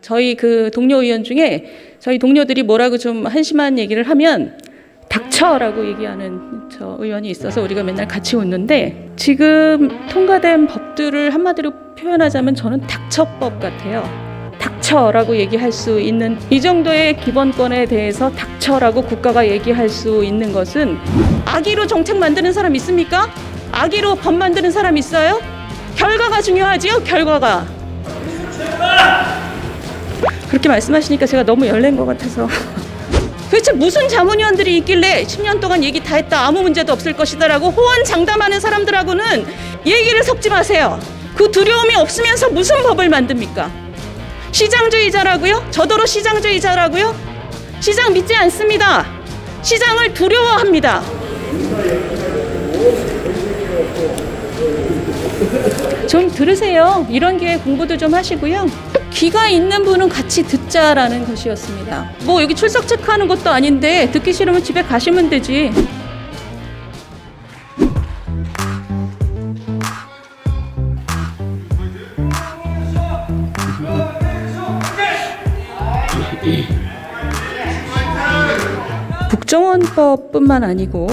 저희 그 동료 의원 중에 저희 동료들이 뭐라고 좀 한심한 얘기를 하면 닥쳐라고 얘기하는 저 의원이 있어서 우리가 맨날 같이 웃는데, 지금 통과된 법들을 한마디로 표현하자면 저는 닥쳐법 같아요. 닥쳐라고 얘기할 수 있는 이 정도의 기본권에 대해서 닥쳐라고 국가가 얘기할 수 있는 것은, 악의로 정책 만드는 사람 있습니까? 악의로 법 만드는 사람 있어요? 결과가 중요하지요, 결과가. 그렇게 말씀하시니까 제가 너무 열낸 것 같아서. 도대체 무슨 자문위원들이 있길래 10년 동안 얘기 다 했다, 아무 문제도 없을 것이다 라고 호언장담하는 사람들하고는 얘기를 섞지 마세요. 그 두려움이 없으면서 무슨 법을 만듭니까? 시장주의자라고요? 저더러 시장주의자라고요? 시장 믿지 않습니다. 시장을 두려워합니다. 좀 들으세요. 이런 기회에 공부도 좀 하시고요. 귀가 있는 분은 같이 듣자라는 것이었습니다. 뭐 여기 출석 체크하는 것도 아닌데 듣기 싫으면 집에 가시면 되지. 국정원법뿐만 아니고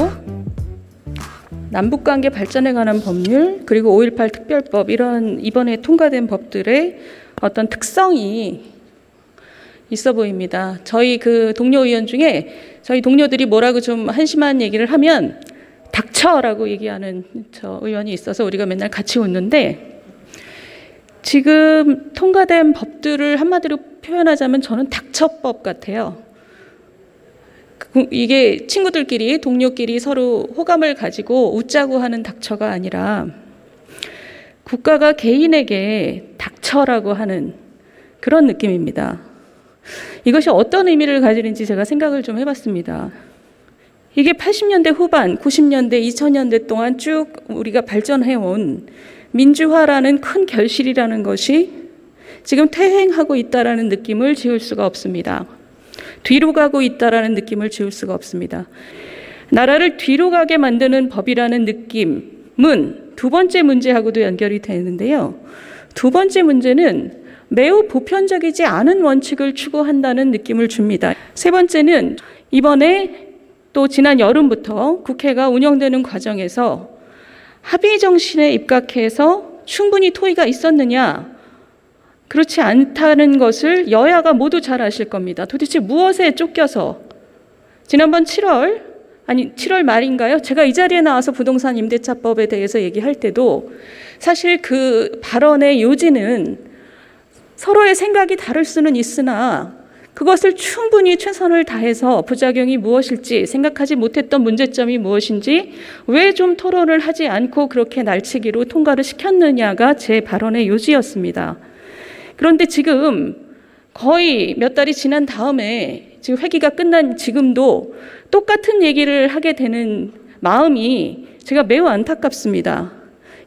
남북관계 발전에 관한 법률, 그리고 5.18 특별법, 이런 이번에 통과된 법들의 어떤 특성이 있어 보입니다. 저희 그 동료 의원 중에 저희 동료들이 뭐라고 좀 한심한 얘기를 하면 닥쳐라고 얘기하는 저 의원이 있어서 우리가 맨날 같이 웃는데, 지금 통과된 법들을 한마디로 표현하자면 저는 닥쳐법 같아요. 이게 친구들끼리, 동료끼리 서로 호감을 가지고 웃자고 하는 닥쳐가 아니라 국가가 개인에게 닥쳐라고 하는 그런 느낌입니다. 이것이 어떤 의미를 가지는지 제가 생각을 좀 해봤습니다. 이게 80년대 후반, 90년대, 2000년대 동안 쭉 우리가 발전해온 민주화라는 큰 결실이라는 것이 지금 퇴행하고 있다라는 느낌을 지울 수가 없습니다. 뒤로 가고 있다라는 느낌을 지울 수가 없습니다. 나라를 뒤로 가게 만드는 법이라는 느낌은 두 번째 문제하고도 연결이 되는데요. 두 번째 문제는 매우 보편적이지 않은 원칙을 추구한다는 느낌을 줍니다. 세 번째는 이번에 또 지난 여름부터 국회가 운영되는 과정에서 합의 정신에 입각해서 충분히 토의가 있었느냐, 그렇지 않다는 것을 여야가 모두 잘 아실 겁니다. 도대체 무엇에 쫓겨서 지난번 7월 말인가요? 제가 이 자리에 나와서 부동산 임대차법에 대해서 얘기할 때도 사실 그 발언의 요지는 서로의 생각이 다를 수는 있으나 그것을 충분히 최선을 다해서 부작용이 무엇일지, 생각하지 못했던 문제점이 무엇인지, 왜 좀 토론을 하지 않고 그렇게 날치기로 통과를 시켰느냐가 제 발언의 요지였습니다. 그런데 지금 거의 몇 달이 지난 다음에, 지금 회기가 끝난 지금도 똑같은 얘기를 하게 되는 마음이 제가 매우 안타깝습니다.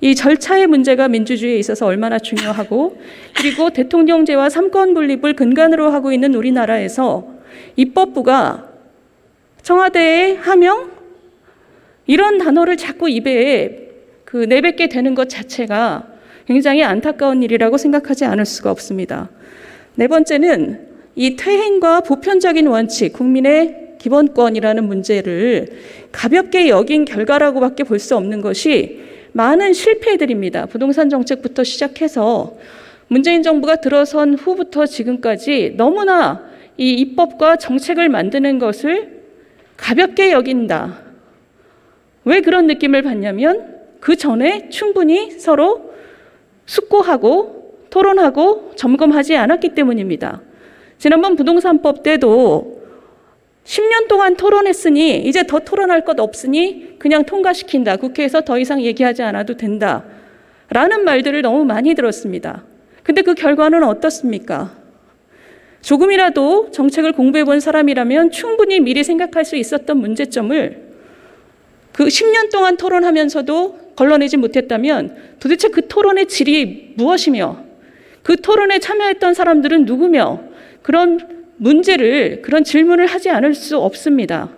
이 절차의 문제가 민주주의에 있어서 얼마나 중요하고, 그리고 대통령제와 삼권 분립을 근간으로 하고 있는 우리나라에서 입법부가 청와대의 하명? 이런 단어를 자꾸 입에 내뱉게 되는 것 자체가 굉장히 안타까운 일이라고 생각하지 않을 수가 없습니다. 네 번째는 이 퇴행과 보편적인 원칙, 국민의 기본권이라는 문제를 가볍게 여긴 결과라고밖에 볼 수 없는 것이 많은 실패들입니다. 부동산 정책부터 시작해서 문재인 정부가 들어선 후부터 지금까지 너무나 이 입법과 정책을 만드는 것을 가볍게 여긴다. 왜 그런 느낌을 받냐면 그 전에 충분히 서로 숙고하고 토론하고 점검하지 않았기 때문입니다. 지난번 부동산법 때도 10년 동안 토론했으니 이제 더 토론할 것 없으니 그냥 통과시킨다. 국회에서 더 이상 얘기하지 않아도 된다. 라는 말들을 너무 많이 들었습니다. 근데 그 결과는 어떻습니까? 조금이라도 정책을 공부해 본 사람이라면 충분히 미리 생각할 수 있었던 문제점을 그 10년 동안 토론하면서도 걸러내지 못했다면 도대체 그 토론의 질이 무엇이며 그 토론에 참여했던 사람들은 누구며 그런 문제를, 그런 질문을 하지 않을 수 없습니다.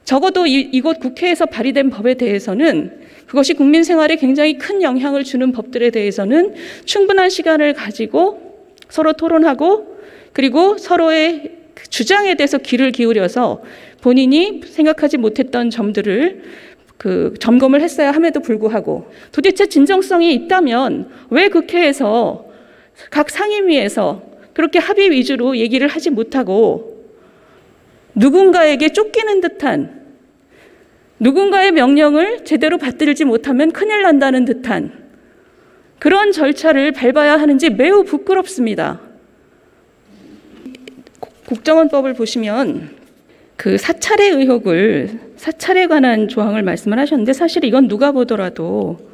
적어도 이곳 국회에서 발의된 법에 대해서는, 그것이 국민 생활에 굉장히 큰 영향을 주는 법들에 대해서는 충분한 시간을 가지고 서로 토론하고 그리고 서로의 주장에 대해서 귀를 기울여서 본인이 생각하지 못했던 점들을 점검을 했어야 함에도 불구하고 도대체 진정성이 있다면 왜 국회에서 각 상임위에서 그렇게 합의 위주로 얘기를 하지 못하고 누군가에게 쫓기는 듯한 누군가의 명령을 제대로 받들지 못하면 큰일 난다는 듯한 그런 절차를 밟아야 하는지 매우 부끄럽습니다. 국정원법을 보시면 그 사찰의 의혹을 사찰에 관한 조항을 말씀을 하셨는데 사실 이건 누가 보더라도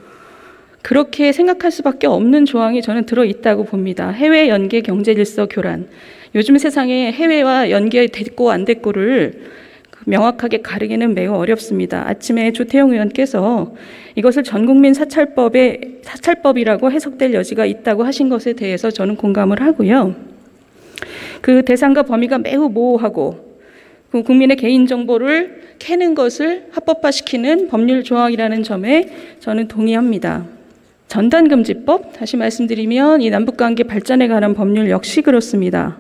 그렇게 생각할 수밖에 없는 조항이 저는 들어있다고 봅니다. 해외 연계 경제질서 교란. 요즘 세상에 해외와 연계됐고 안 됐고를 명확하게 가르기는 매우 어렵습니다. 아침에 조태용 의원께서 이것을 전국민 사찰법이라고 해석될 여지가 있다고 하신 것에 대해서 저는 공감을 하고요. 그 대상과 범위가 매우 모호하고 국민의 개인정보를 캐는 것을 합법화시키는 법률 조항이라는 점에 저는 동의합니다. 전단금지법, 다시 말씀드리면 이 남북관계 발전에 관한 법률 역시 그렇습니다.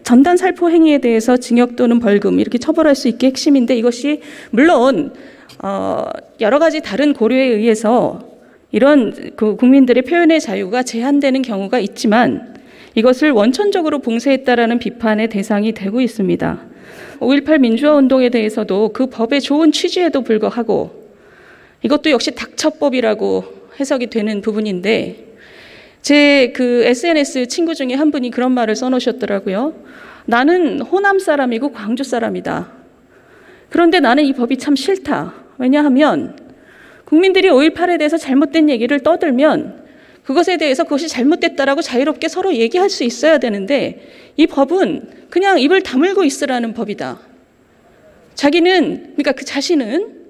전단 살포 행위에 대해서 징역 또는 벌금 이렇게 처벌할 수 있게 핵심인데 이것이 물론 여러 가지 다른 고려에 의해서 이런 국민들의 표현의 자유가 제한되는 경우가 있지만 이것을 원천적으로 봉쇄했다라는 비판의 대상이 되고 있습니다. 5.18 민주화 운동에 대해서도 그 법의 좋은 취지에도 불구하고 이것도 역시 닥쳐법이라고 해석이 되는 부분인데 제 SNS 친구 중에 한 분이 그런 말을 써놓으셨더라고요. 나는 호남 사람이고 광주 사람이다. 그런데 나는 이 법이 참 싫다. 왜냐하면 국민들이 5.18에 대해서 잘못된 얘기를 떠들면 그것에 대해서 그것이 잘못됐다라고 자유롭게 서로 얘기할 수 있어야 되는데 이 법은 그냥 입을 다물고 있으라는 법이다. 그러니까 그 자신은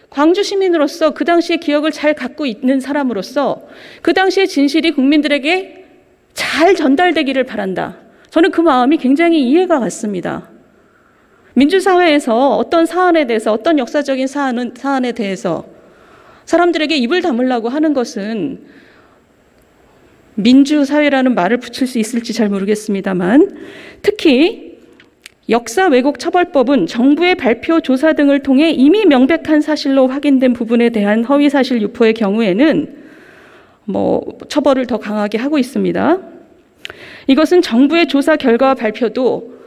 광주 시민으로서 그 당시의 기억을 잘 갖고 있는 사람으로서 그 당시의 진실이 국민들에게 잘 전달되기를 바란다. 저는 그 마음이 굉장히 이해가 갔습니다. 민주사회에서 어떤 사안에 대해서 어떤 역사적인 사안에 대해서 사람들에게 입을 다물라고 하는 것은 민주사회라는 말을 붙일 수 있을지 잘 모르겠습니다만 특히 역사 왜곡 처벌법은 정부의 발표 조사 등을 통해 이미 명백한 사실로 확인된 부분에 대한 허위 사실 유포의 경우에는 처벌을 더 강하게 하고 있습니다. 이것은 정부의 조사 결과와 발표도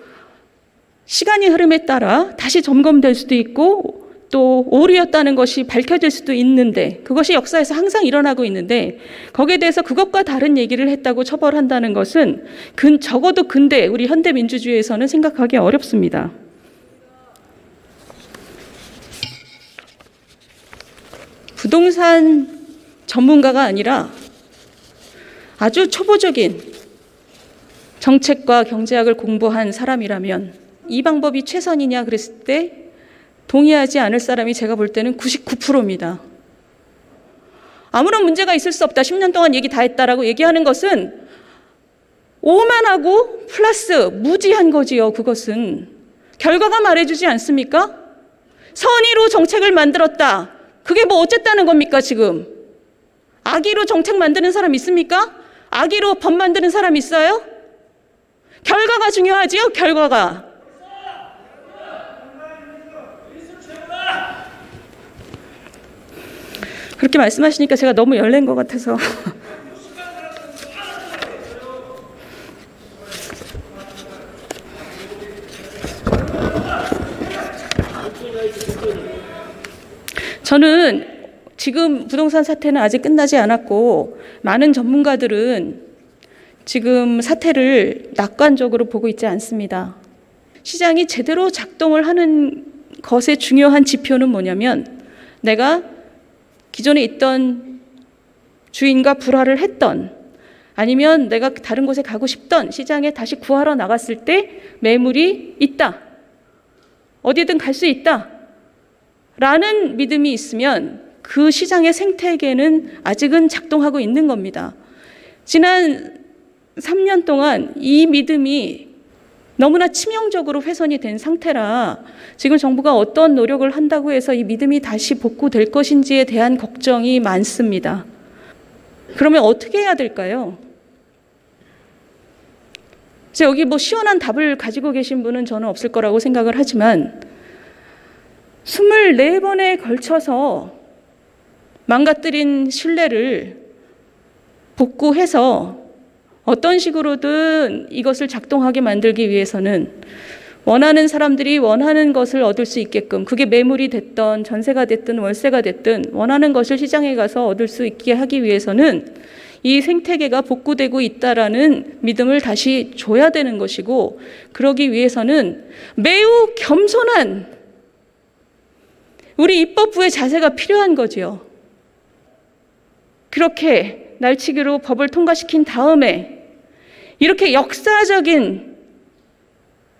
시간이 흐름에 따라 다시 점검될 수도 있고 또 오류였다는 것이 밝혀질 수도 있는데 그것이 역사에서 항상 일어나고 있는데 거기에 대해서 그것과 다른 얘기를 했다고 처벌한다는 것은 적어도 근대 우리 현대 민주주의에서는 생각하기 어렵습니다. 부동산 전문가가 아니라 아주 초보적인 정책과 경제학을 공부한 사람이라면 이 방법이 최선이냐 그랬을 때 동의하지 않을 사람이 제가 볼 때는 99%입니다. 아무런 문제가 있을 수 없다. 10년 동안 얘기 다 했다라고 얘기하는 것은 오만하고 플러스 무지한 거지요. 그것은 결과가 말해주지 않습니까? 선의로 정책을 만들었다. 그게 뭐 어쨌다는 겁니까 지금? 악의로 정책 만드는 사람 있습니까? 악의로 법 만드는 사람 있어요? 결과가 중요하지요. 결과가. 그렇게 말씀하시니까 제가 너무 열낸 것 같아서 저는 지금 부동산 사태는 아직 끝나지 않았고 많은 전문가들은 지금 사태를 낙관적으로 보고 있지 않습니다. 시장이 제대로 작동을 하는 것의 중요한 지표는 뭐냐면 내가 기존에 있던 주인과 불화를 했던 아니면 내가 다른 곳에 가고 싶던 시장에 다시 구하러 나갔을 때 매물이 있다. 어디든 갈 수 있다. 라는 믿음이 있으면 그 시장의 생태계는 아직은 작동하고 있는 겁니다. 지난 3년 동안 이 믿음이 너무나 치명적으로 훼손이 된 상태라 지금 정부가 어떤 노력을 한다고 해서 이 믿음이 다시 복구될 것인지에 대한 걱정이 많습니다. 그러면 어떻게 해야 될까요? 여기 뭐 시원한 답을 가지고 계신 분은 저는 없을 거라고 생각을 하지만 24번에 걸쳐서 망가뜨린 신뢰를 복구해서 어떤 식으로든 이것을 작동하게 만들기 위해서는 원하는 사람들이 원하는 것을 얻을 수 있게끔, 그게 매물이 됐든 전세가 됐든 월세가 됐든 원하는 것을 시장에 가서 얻을 수 있게 하기 위해서는 이 생태계가 복구되고 있다라는 믿음을 다시 줘야 되는 것이고, 그러기 위해서는 매우 겸손한 우리 입법부의 자세가 필요한 거지요. 그렇게 날치기로 법을 통과시킨 다음에 이렇게 역사적인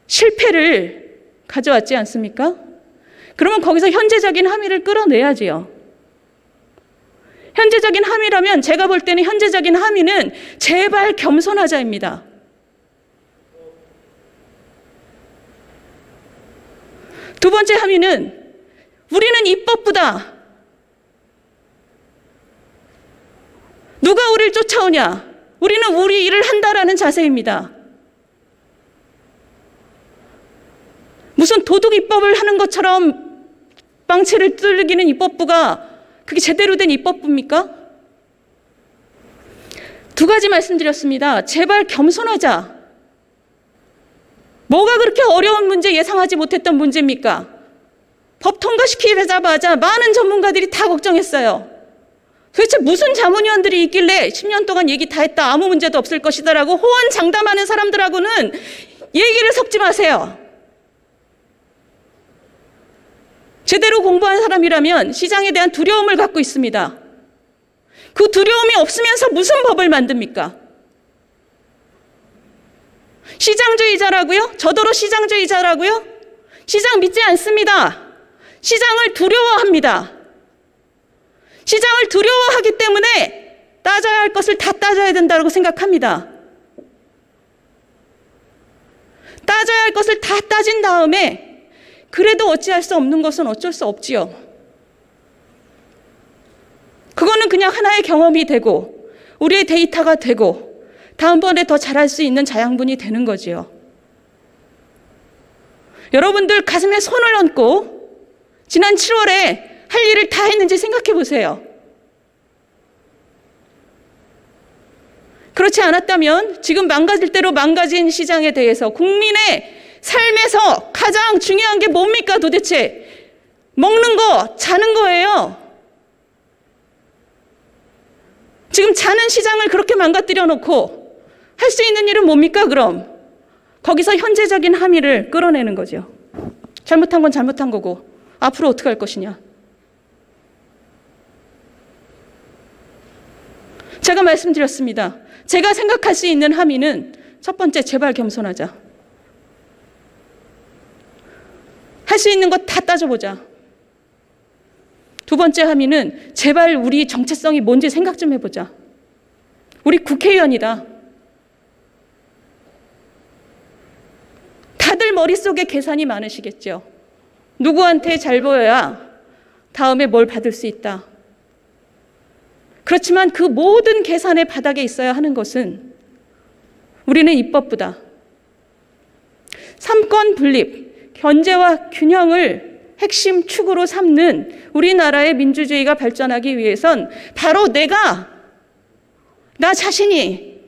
실패를 가져왔지 않습니까? 그러면 거기서 현재적인 함의를 끌어내야지요. 현재적인 함의라면 제가 볼 때는 현재적인 함의는 제발 겸손하자입니다. 두 번째 함의는 우리는 입법부다. 누가 우리를 쫓아오냐? 우리는 우리 일을 한다라는 자세입니다. 무슨 도둑 입법을 하는 것처럼 빵채를 뚫기는 입법부가 그게 제대로 된 입법부입니까? 두 가지 말씀드렸습니다. 제발 겸손하자. 뭐가 그렇게 어려운 문제, 예상하지 못했던 문제입니까? 법 통과시키자마자 많은 전문가들이 다 걱정했어요. 도대체 무슨 자문위원들이 있길래 10년 동안 얘기 다 했다, 아무 문제도 없을 것이다라고 호언장담하는 사람들하고는 얘기를 섞지 마세요. 제대로 공부한 사람이라면 시장에 대한 두려움을 갖고 있습니다. 그 두려움이 없으면서 무슨 법을 만듭니까? 시장주의자라고요? 저더러 시장주의자라고요? 시장 믿지 않습니다. 시장을 두려워합니다. 시장을 두려워하기 때문에 따져야 할 것을 다 따져야 된다고 생각합니다. 따져야 할 것을 다 따진 다음에 그래도 어찌할 수 없는 것은 어쩔 수 없지요. 그거는 그냥 하나의 경험이 되고 우리의 데이터가 되고 다음번에 더 잘할 수 있는 자양분이 되는 거지요. 여러분들 가슴에 손을 얹고 지난 7월에 할 일을 다 했는지 생각해 보세요. 그렇지 않았다면 지금 망가질 대로 망가진 시장에 대해서 국민의 삶에서 가장 중요한 게 뭡니까 도대체? 먹는 거, 자는 거예요. 지금 자는 시장을 그렇게 망가뜨려 놓고 할 수 있는 일은 뭡니까 그럼? 거기서 현재적인 함의를 끌어내는 거죠. 잘못한 건 잘못한 거고 앞으로 어떻게 할 것이냐. 제가 말씀드렸습니다. 제가 생각할 수 있는 함의는 첫 번째, 제발 겸손하자. 할 수 있는 것 다 따져보자. 두 번째 함의는 제발 우리 정체성이 뭔지 생각 좀 해보자. 우리 국회의원이다. 다들 머릿속에 계산이 많으시겠죠. 누구한테 잘 보여야 다음에 뭘 받을 수 있다. 그렇지만 그 모든 계산의 바닥에 있어야 하는 것은 우리는 입법부다. 삼권 분립, 견제와 균형을 핵심 축으로 삼는 우리나라의 민주주의가 발전하기 위해선 바로 나 자신이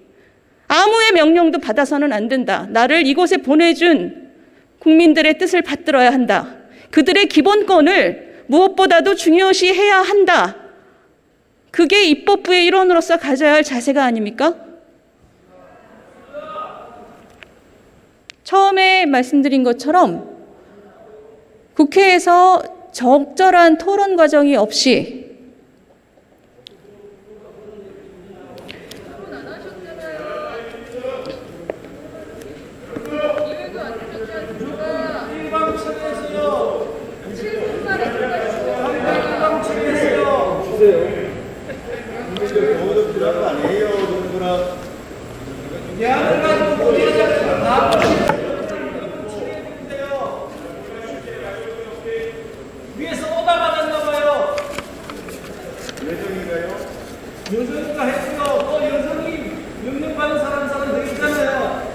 아무의 명령도 받아서는 안 된다. 나를 이곳에 보내준 국민들의 뜻을 받들어야 한다. 그들의 기본권을 무엇보다도 중요시해야 한다. 그게 입법부의 일원으로서 가져야 할 자세가 아닙니까? 처음에 말씀드린 것처럼 국회에서 적절한 토론 과정이 없이 위에서 오다 받았나 봐요. 여성이가 했어. 또 여성이 명령 받은 사람 되겠잖아요.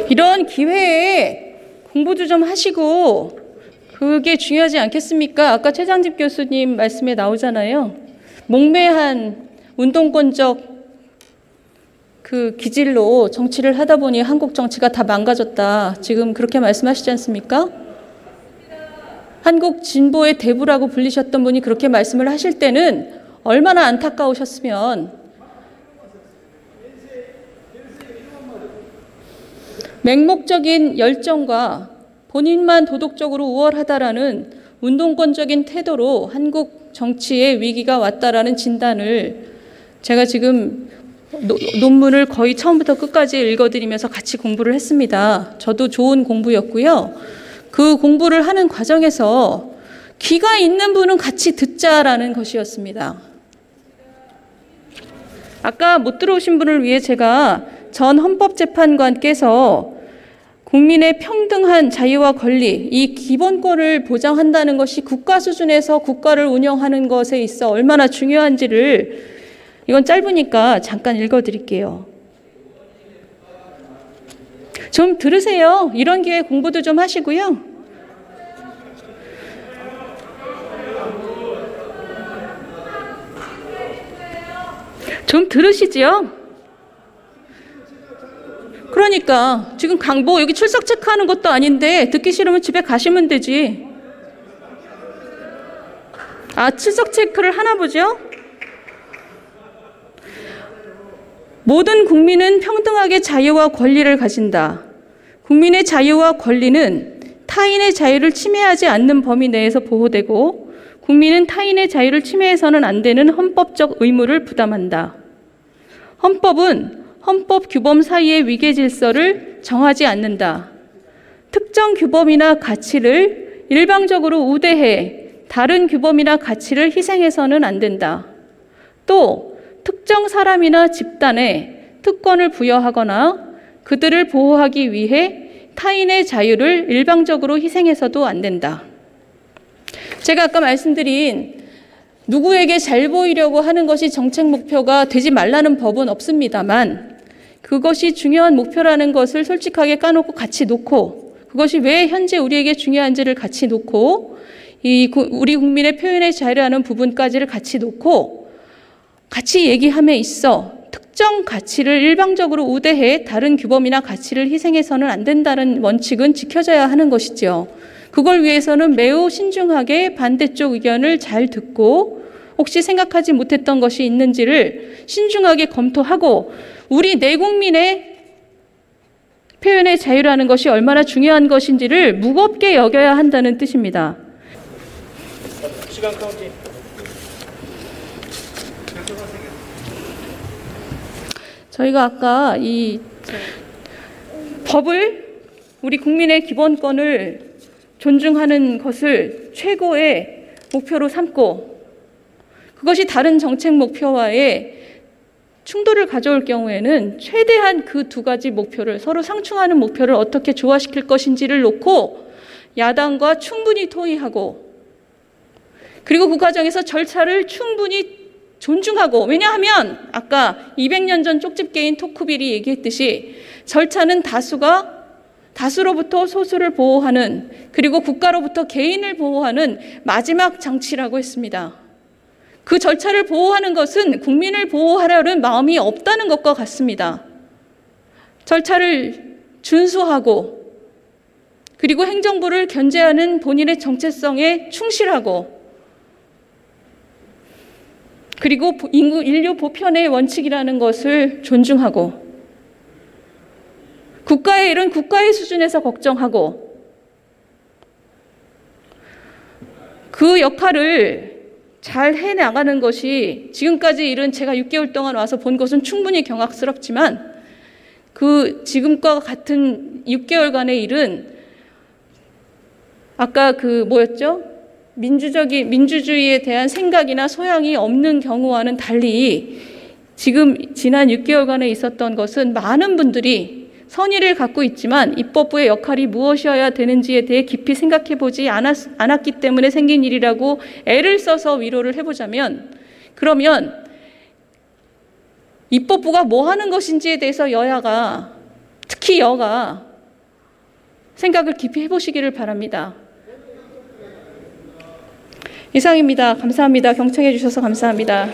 이런 기회에 공부도 좀 하시고 그게 중요하지 않겠습니까? 아까 최장집 교수님 말씀에 나오잖아요. 몽매한 운동권적 그 기질로 정치를 하다 보니 한국 정치가 다 망가졌다. 지금 그렇게 말씀하시지 않습니까? 한국 진보의 대부라고 불리셨던 분이 그렇게 말씀을 하실 때는 얼마나 안타까우셨으면 맹목적인 열정과 본인만 도덕적으로 우월하다라는 운동권적인 태도로 한국 정치의 위기가 왔다라는 진단을 제가 지금 논문을 거의 처음부터 끝까지 읽어드리면서 같이 공부를 했습니다. 저도 좋은 공부였고요. 그 공부를 하는 과정에서 귀가 있는 분은 같이 듣자라는 것이었습니다. 아까 못 들어오신 분을 위해 제가 전 헌법재판관께서 국민의 평등한 자유와 권리, 이 기본권을 보장한다는 것이 국가 수준에서 국가를 운영하는 것에 있어 얼마나 중요한지를 이건 짧으니까 잠깐 읽어드릴게요. 좀 들으세요. 이런 기회에 공부도 좀 하시고요. 좀 들으시지요? 그러니까 지금 강보 여기 출석 체크하는 것도 아닌데 듣기 싫으면 집에 가시면 되지. 아, 출석 체크를 하나 보죠? 모든 국민은 평등하게 자유와 권리를 가진다. 국민의 자유와 권리는 타인의 자유를 침해하지 않는 범위 내에서 보호되고 국민은 타인의 자유를 침해해서는 안 되는 헌법적 의무를 부담한다. 헌법은 헌법 규범 사이의 위계 질서를 정하지 않는다. 특정 규범이나 가치를 일방적으로 우대해 다른 규범이나 가치를 희생해서는 안 된다. 또 특정 사람이나 집단에 특권을 부여하거나 그들을 보호하기 위해 타인의 자유를 일방적으로 희생해서도 안 된다. 제가 아까 말씀드린 누구에게 잘 보이려고 하는 것이 정책 목표가 되지 말라는 법은 없습니다만 그것이 중요한 목표라는 것을 솔직하게 까놓고 같이 놓고 그것이 왜 현재 우리에게 중요한지를 같이 놓고 우리 국민의 표현의 자유라는 부분까지를 같이 놓고 같이 얘기함에 있어 특정 가치를 일방적으로 우대해 다른 규범이나 가치를 희생해서는 안 된다는 원칙은 지켜져야 하는 것이죠. 그걸 위해서는 매우 신중하게 반대쪽 의견을 잘 듣고 혹시 생각하지 못했던 것이 있는지를 신중하게 검토하고 우리 내국민의 표현의 자유라는 것이 얼마나 중요한 것인지를 무겁게 여겨야 한다는 뜻입니다. 시간 카운팅. 저희가 아까 이 법을 우리 국민의 기본권을 존중하는 것을 최고의 목표로 삼고 그것이 다른 정책 목표와의 충돌을 가져올 경우에는 최대한 그 두 가지 목표를 서로 상충하는 목표를 어떻게 조화시킬 것인지를 놓고 야당과 충분히 토의하고 그리고 그 과정에서 절차를 충분히 존중하고 왜냐하면 아까 200년 전 쪽집게인 토크빌이 얘기했듯이 절차는 다수로부터 소수를 보호하는 그리고 국가로부터 개인을 보호하는 마지막 장치라고 했습니다. 그 절차를 보호하는 것은 국민을 보호하려는 마음이 없다는 것과 같습니다. 절차를 준수하고 그리고 행정부를 견제하는 본인의 정체성에 충실하고 그리고 인류 보편의 원칙이라는 것을 존중하고 국가의 일은 국가의 수준에서 걱정하고 그 역할을 잘 해나가는 것이 지금까지 일은 제가 6개월 동안 와서 본 것은 충분히 경악스럽지만 그 지금과 같은 6개월간의 일은 아까 그 뭐였죠? 민주주의에 대한 생각이나 소양이 없는 경우와는 달리 지금 지난 6개월간에 있었던 것은 많은 분들이 선의를 갖고 있지만 입법부의 역할이 무엇이어야 되는지에 대해 깊이 생각해 보지 않았기 때문에 생긴 일이라고 애를 써서 위로를 해보자면 그러면 입법부가 뭐 하는 것인지에 대해서 여야가, 특히 여가 생각을 깊이 해보시기를 바랍니다. 이상입니다. 감사합니다. 경청해 주셔서 감사합니다.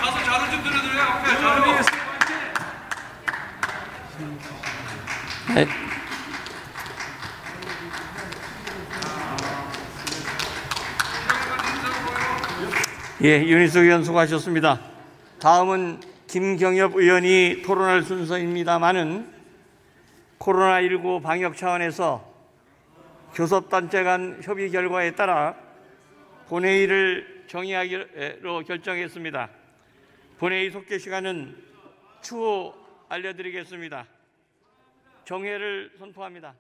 가서 자료 좀 들어드려요. 네. 예, 윤희숙 의원 수고하셨습니다. 다음은 김경엽 의원이 토론할 순서입니다마는 코로나19 방역 차원에서 교섭단체 간 협의 결과에 따라 본회의를 정의하기로 결정했습니다. 본회의 속개 시간은 추후 알려드리겠습니다. 정회를 선포합니다.